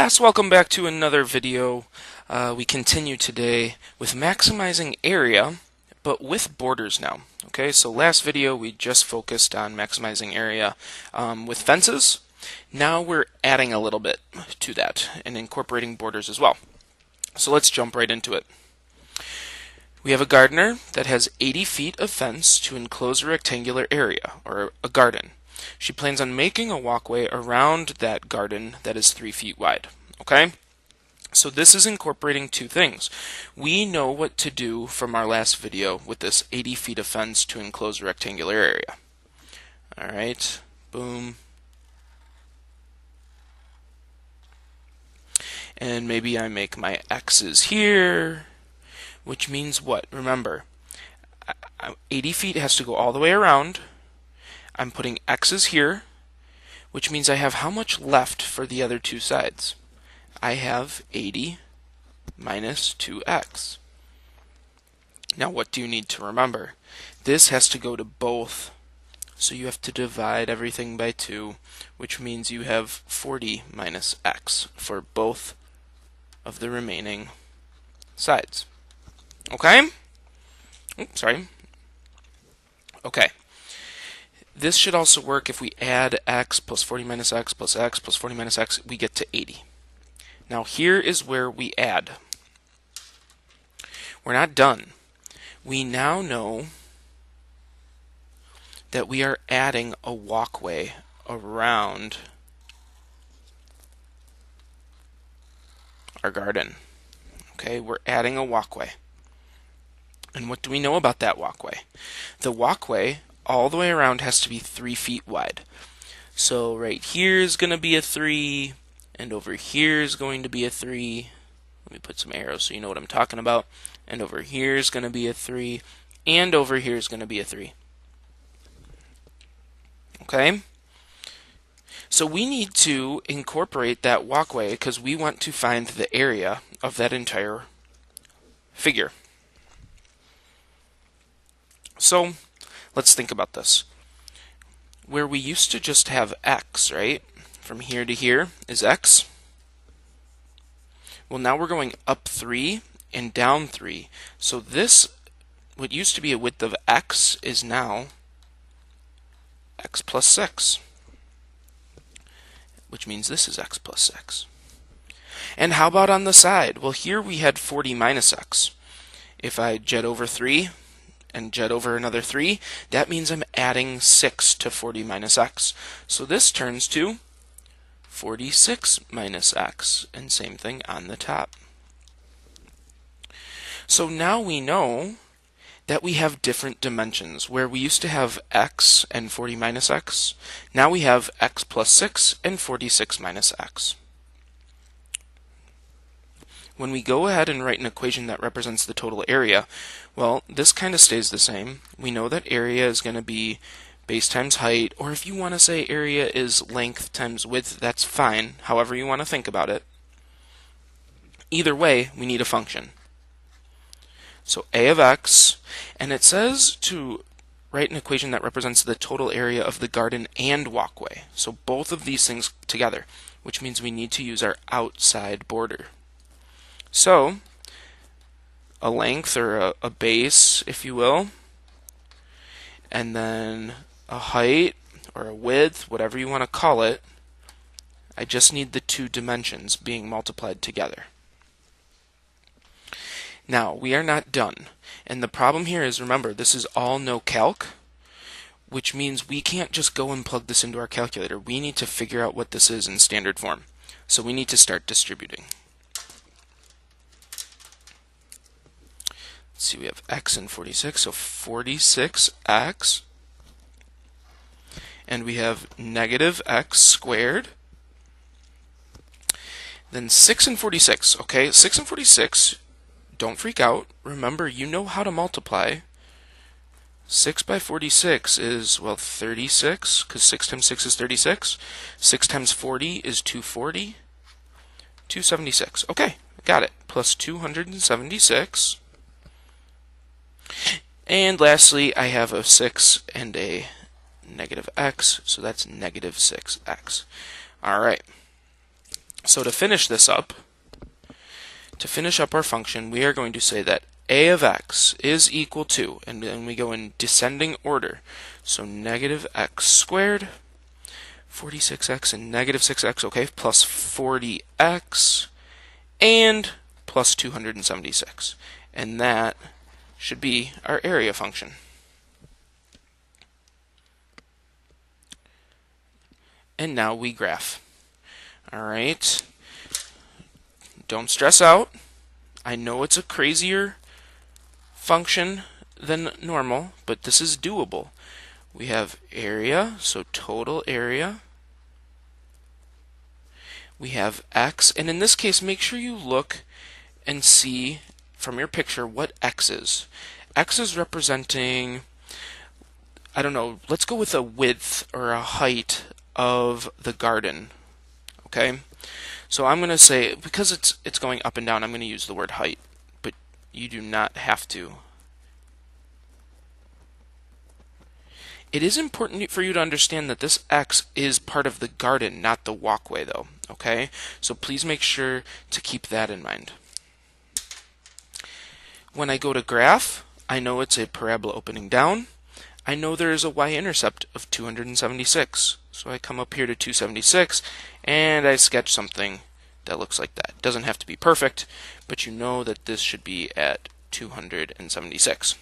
Class, welcome back to another video. We continue today with maximizing area, but with borders now. Okay, so last video we just focused on maximizing area with fences. Now we're adding a little bit to that and incorporating borders as well. So let's jump right into it. We have a gardener that has 80 feet of fence to enclose a rectangular area, or a garden. She plans on making a walkway around that garden that is 3 feet wide. Okay? So this is incorporating two things. We know what to do from our last video with this 80 feet of fence to enclose a rectangular area. Alright, boom. And maybe I make my X's here, which means what? Remember, 80 feet has to go all the way around. I'm putting X's here, which means I have how much left for the other two sides? I have 80 minus 2x. Now what do you need to remember? This has to go to both. So you have to divide everything by 2, which means you have 40 minus x for both of the remaining sides. Okay? Oops, sorry. Okay. This should also work if we add x plus 40 minus x plus 40 minus x, we get to 80. Now here is where we add. We're not done. We now know that we are adding a walkway around our garden. Okay, we're adding a walkway. And what do we know about that walkway? The walkway all the way around has to be 3 feet wide. So right here is going to be a 3, and over here is going to be a 3. Let me put some arrows so you know what I'm talking about. And over here is going to be a 3, and over here is going to be a 3. Okay? So we need to incorporate that walkway because we want to find the area of that entire figure. So let's think about this. Where we used to just have x, right? From here to here is x. Well, now we're going up 3 and down 3. So this, what used to be a width of x, is now x plus 6. Which means this is x plus 6. And how about on the side? Well, here we had 40 minus x. If I jet over 3, and jet over another 3, that means I'm adding 6 to 40 minus x. So this turns to 46 minus x, and same thing on the top. So now we know that we have different dimensions. Where we used to have x and 40 minus x, now we have x plus 6 and 46 minus x. When we go ahead and write an equation that represents the total area, well, this kind of stays the same. We know that area is going to be base times height, or if you want to say area is length times width, that's fine, however you want to think about it. Either way, we need a function. So a of x, and it says to write an equation that represents the total area of the garden and walkway. So both of these things together, which means we need to use our outside border. So, a length, or a base, if you will, and then a height, or a width, whatever you want to call it. I just need the two dimensions being multiplied together. Now, we are not done. And the problem here is, remember, this is all no calc, which means we can't just go and plug this into our calculator. We need to figure out what this is in standard form. So we need to start distributing. Let's see, we have x and 46, so 46x. And we have negative x squared. Then 6 and 46, okay? 6 and 46, don't freak out. Remember, you know how to multiply. 6 by 46 is, well, 36, because 6 times 6 is 36. 6 times 40 is 240. 276. Okay, got it. Plus 276. And lastly, I have a 6 and a negative x, so that's negative 6x. Alright. So to finish this up, to finish up our function, we are going to say that a of x is equal to, and then we go in descending order. So negative x squared, 46x and negative 6x, okay, plus 40x, and plus 276. And that should be our area function. And now we graph. All right. Don't stress out. I know it's a crazier function than normal, but this is doable. We have area, so total area. We have x, and in this case, make sure you look and see from your picture what x is. X is representing, I don't know, let's go with a width or a height of the garden. Okay? So I'm going to say, because it's going up and down, I'm going to use the word height, but you do not have to. It is important for you to understand that this x is part of the garden, not the walkway, though. Okay? So please make sure to keep that in mind. When I go to graph, I know it's a parabola opening down. I know there is a y-intercept of 276. So I come up here to 276, and I sketch something that looks like that. It doesn't have to be perfect, but you know that this should be at 276.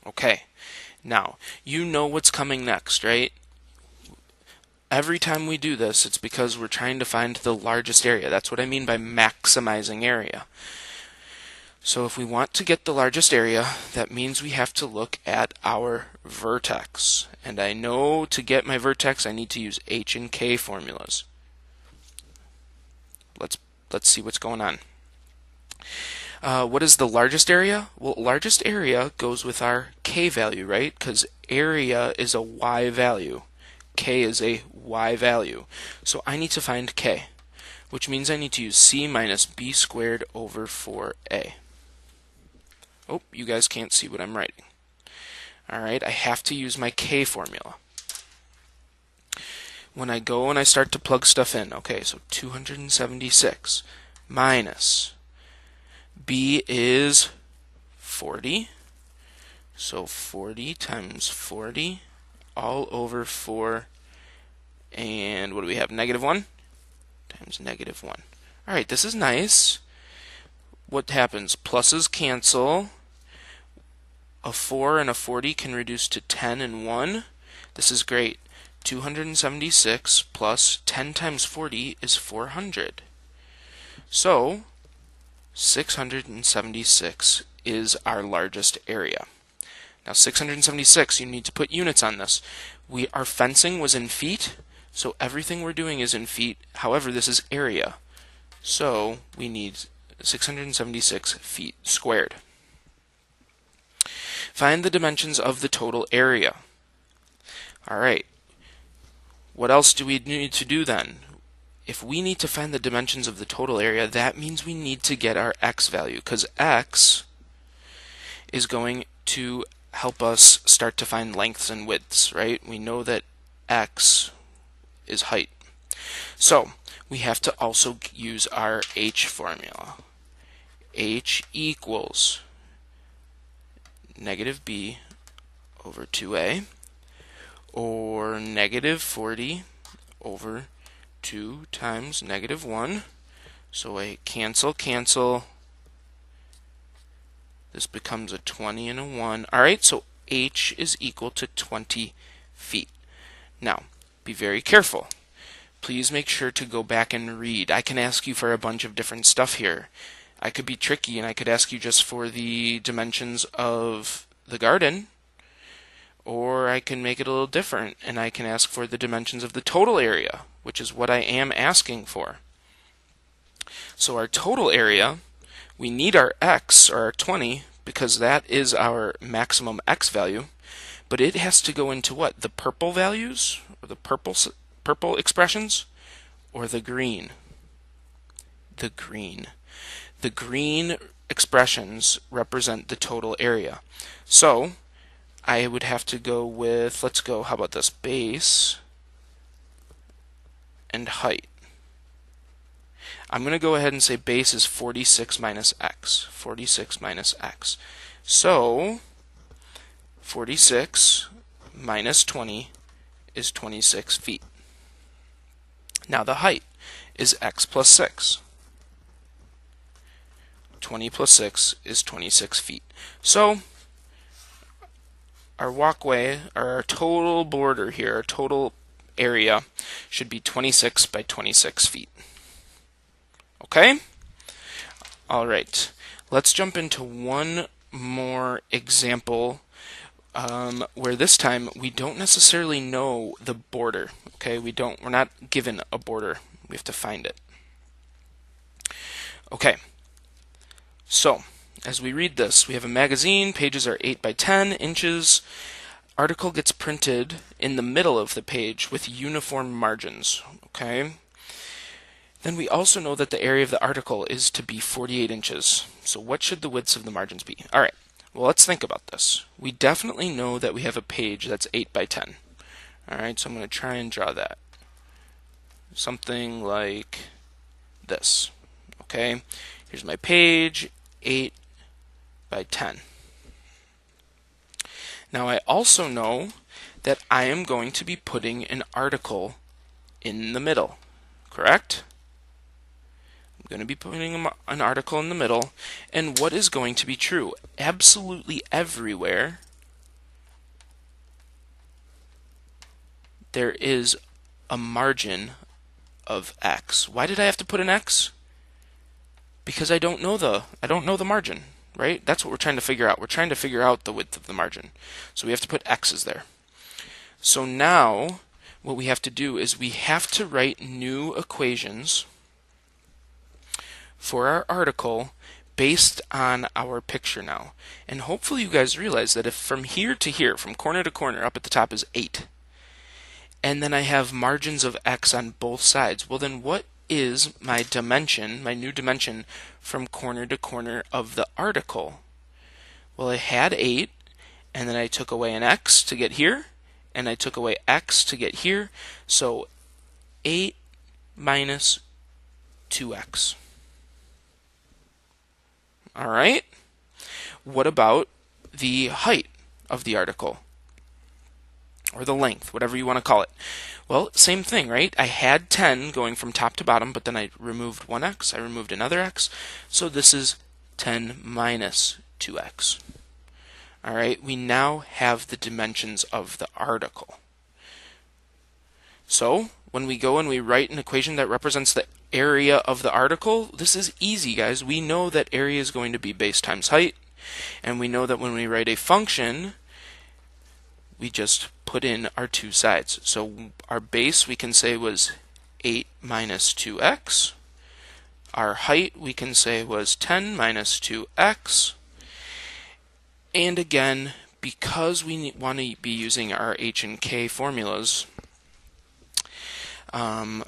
Okay, now, you know what's coming next, right? Every time we do this, it's because we're trying to find the largest area. That's what I mean by maximizing area. So if we want to get the largest area, that means we have to look at our vertex. And I know to get my vertex, I need to use H and K formulas. Let's see what's going on. What is the largest area? Well, largest area goes with our K value, right? Because area is a Y value. K is a Y value. So I need to find K, which means I need to use C minus B squared over 4A. Oh, you guys can't see what I'm writing. Alright, I have to use my K formula. When I go and I start to plug stuff in, okay, so 276 minus B is 40, so 40 times 40 all over 4, and what do we have, negative 1 times negative 1. Alright, this is nice. What happens? Pluses cancel. A 4 and a 40 can reduce to 10 and 1. This is great. 276 plus 10 times 40 is 400. So 676 is our largest area. Now 676, you need to put units on this. Our fencing was in feet, so everything we're doing is in feet. However, this is area. So we need 676 feet squared. Find the dimensions of the total area. Alright, what else do we need to do then? If we need to find the dimensions of the total area, that means we need to get our x value, because x is going to help us start to find lengths and widths, right? We know that x is height. So we have to also use our h formula. H equals negative b over 2a, or negative 40 over 2 times negative 1. So I cancel. This becomes a 20 and a 1. Alright, so h is equal to 20 feet. Now, be very careful. Please make sure to go back and read. I can ask you for a bunch of different stuff here. I could be tricky and I could ask you just for the dimensions of the garden, or I can make it a little different and I can ask for the dimensions of the total area, which is what I am asking for. So our total area, we need our x, or our 20, because that is our maximum x value, but it has to go into what? The purple values, or the purple expressions, or the green? The green. The green expressions represent the total area. So I would have to go with, let's go, how about this, base and height. I'm going to go ahead and say base is 46 minus x. 46 minus x. So 46 minus 20 is 26 feet. Now the height is x plus 6. 20 plus 6 is 26 feet. So our walkway, or our total border here, our total area, should be 26 by 26 feet. Okay? All right. Let's jump into one more example where this time we don't necessarily know the border. Okay? We're not given a border. We have to find it. Okay. So, as we read this, we have a magazine, pages are 8 by 10 inches. Article gets printed in the middle of the page with uniform margins. Okay? Then we also know that the area of the article is to be 48 inches. So what should the widths of the margins be? All right, well, let's think about this. We definitely know that we have a page that's 8 by 10. All right, so I'm going to try and draw that. Something like this. Okay, here's my page, 8 by 10. Now I also know that I am going to be putting an article in the middle, correct? I'm going to be putting an article in the middle, and what is going to be true? Absolutely everywhere there is a margin of x. Why did I have to put an x? Because I don't know the margin, right? That's what we're trying to figure out. We're trying to figure out the width of the margin. So we have to put x's there. So now what we have to do is we have to write new equations for our article based on our picture now. And hopefully you guys realize that if from here to here, from corner to corner, up at the top is 8, and then I have margins of x on both sides, well then what is my dimension, my new dimension, from corner to corner of the article? Well, I had 8, and then I took away an x to get here, and I took away x to get here, so 8 minus 2x. All right. What about the height of the article? Or the length, whatever you want to call it. Well, same thing, right? I had 10 going from top to bottom, but then I removed one x, I removed another x, so this is 10 minus 2x. All right, we now have the dimensions of the article. So, when we go and we write an equation that represents the area of the article, this is easy, guys. We know that area is going to be base times height, and we know that when we write a function, we just put in our two sides. So our base we can say was 8 minus 2x. Our height we can say was 10 minus 2x. And again, because we want to be using our h and k formulas, or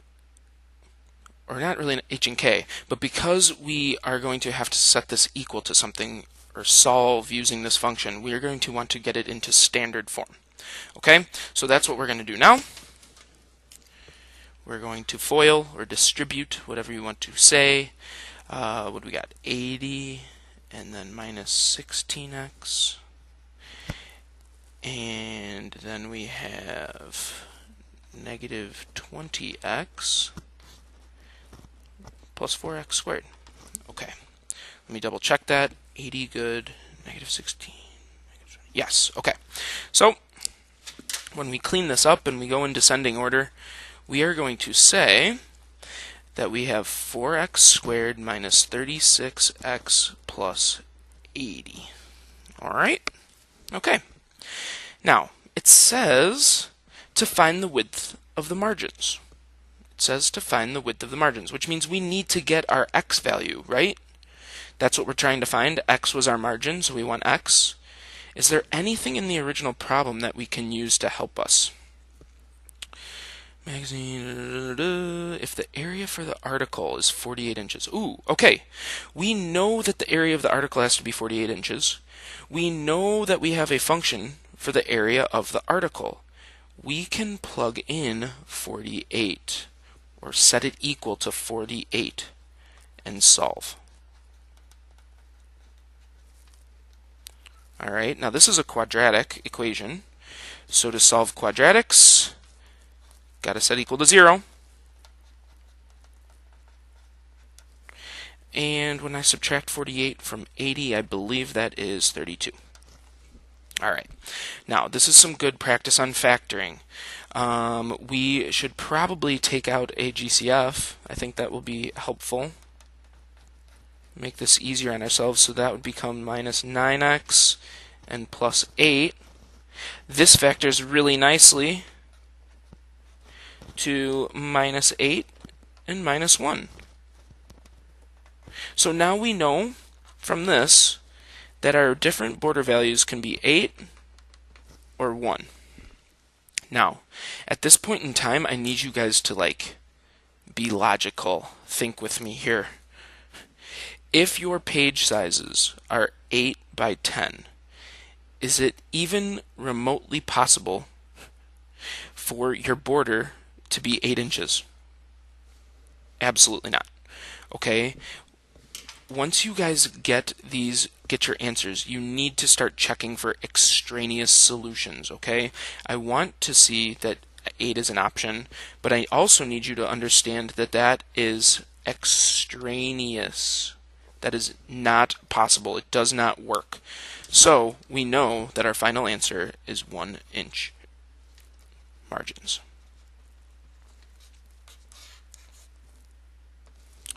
not really h and k, but because we are going to have to set this equal to something or solve using this function, we are going to want to get it into standard form. Okay, so that's what we're going to do now. We're going to FOIL or distribute, whatever you want to say. What do we got? 80 and then minus 16x. And then we have negative 20x plus 4x squared. Okay, let me double check that. 80 good, negative 16. Yes, okay. So when we clean this up and we go in descending order, we are going to say that we have 4x squared minus 36x plus 80. All right? Okay. Now, it says to find the width of the margins. It says to find the width of the margins, which means we need to get our x value, right? That's what we're trying to find. X was our margin, so we want x. Is there anything in the original problem that we can use to help us? Magazine, if the area for the article is 48 inches. Ooh, okay. We know that the area of the article has to be 48 inches. We know that we have a function for the area of the article. We can plug in 48, or set it equal to 48. and solve. All right, now this is a quadratic equation. So to solve quadratics, got to set equal to 0. And when I subtract 48 from 80, I believe that is 32. All right, now this is some good practice on factoring. We should probably take out a GCF. I think that will be helpful. Make this easier on ourselves, so that would become minus 9x and plus 8. This factors really nicely to minus 8 and minus 1. So now we know from this that our different border values can be 8 or 1. Now, at this point in time, I need you guys to be logical. Think with me here. If your page sizes are 8 by 10, is it even remotely possible for your border to be 8 inches? Absolutely not. Okay? Once you guys get your answers, you need to start checking for extraneous solutions, okay? I want to see that 8 is an option, but I also need you to understand that that is extraneous. That is not possible. It does not work. So we know that our final answer is 1 inch margins.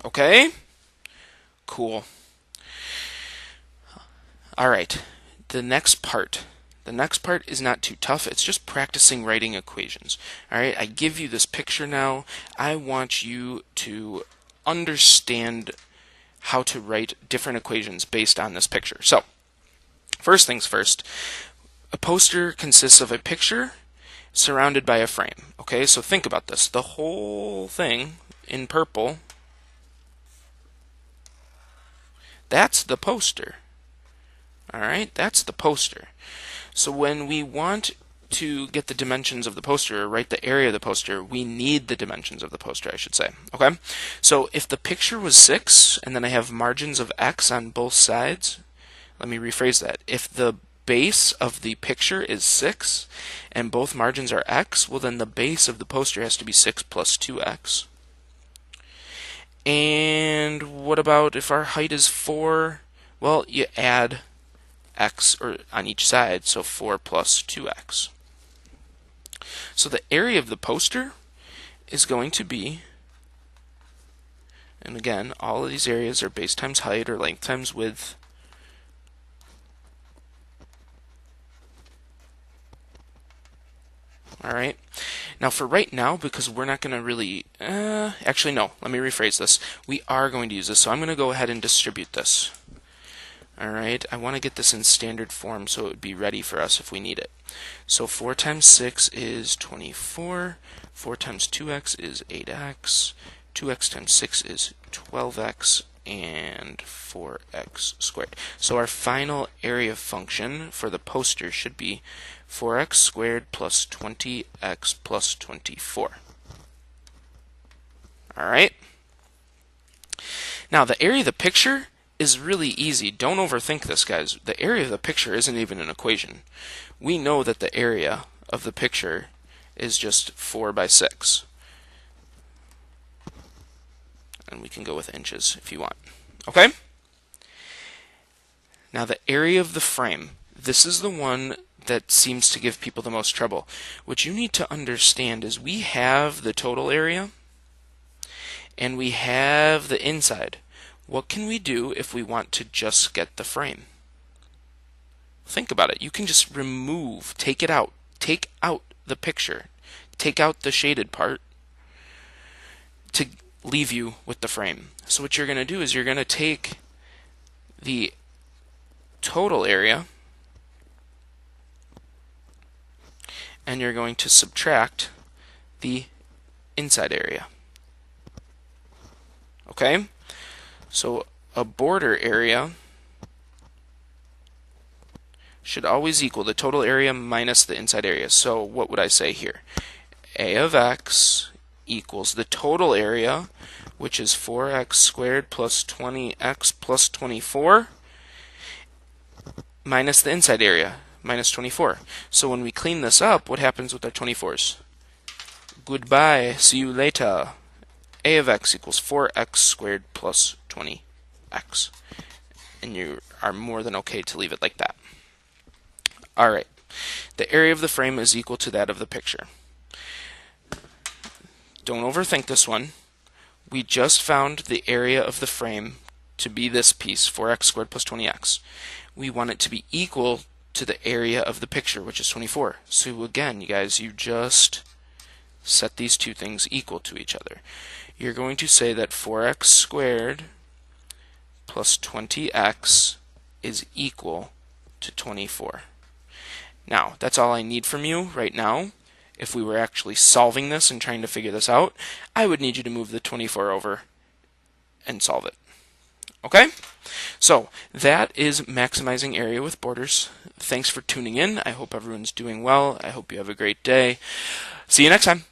Okay? Cool. All right. The next part is not too tough. It's just practicing writing equations. All right. I give you this picture now. I want you to understand how to write different equations based on this picture. So, first things first, a poster consists of a picture surrounded by a frame. Okay, so think about this. The whole thing in purple, that's the poster. All right, that's the poster. So when we want to get the dimensions of the poster, or write the area of the poster, we need the dimensions of the poster, I should say. Okay? So if the picture was 6, and then I have margins of x on both sides, let me rephrase that. If the base of the picture is 6, and both margins are x, well then the base of the poster has to be 6 plus 2x. And what about if our height is 4? Well, you add x on each side, so 4 plus 2x. So the area of the poster is going to be, and again, all of these areas are base times height or length times width. All right. Now for right now, because we're not going to really, actually no, let me rephrase this. We are going to use this, so I'm going to go ahead and distribute this. All right, I want to get this in standard form so it would be ready for us if we need it. So 4 times 6 is 24, 4 times 2x is 8x, 2x times 6 is 12x, and 4x squared. So our final area function for the poster should be 4x squared plus 20x plus 24. All right. Now the area of the picture is really easy. Don't overthink this, guys. The area of the picture isn't even an equation. We know that the area of the picture is just 4 by 6. And we can go with inches if you want. Okay? Now the area of the frame. This is the one that seems to give people the most trouble. What you need to understand is we have the total area and we have the inside. What can we do if we want to just get the frame? Think about it. You can just take it out. Take out the picture. Take out the shaded part to leave you with the frame. So what you're going to do is you're going to take the total area and you're going to subtract the inside area. Okay? So a border area should always equal the total area minus the inside area. So what would I say here? A of x equals the total area, which is 4x squared plus 20x plus 24, minus the inside area, minus 24. So when we clean this up, what happens with our 24s? Goodbye, see you later. A of x equals 4x squared plus 20x. And you are more than okay to leave it like that. Alright, the area of the frame is equal to that of the picture. Don't overthink this one. We just found the area of the frame to be this piece, 4x squared plus 20x. We want it to be equal to the area of the picture, which is 24. So again, you guys, you just set these two things equal to each other. You're going to say that 4x squared plus 20x is equal to 24. Now, that's all I need from you right now. If we were actually solving this and trying to figure this out, I would need you to move the 24 over and solve it. Okay? So, that is maximizing area with borders. Thanks for tuning in. I hope everyone's doing well. I hope you have a great day. See you next time.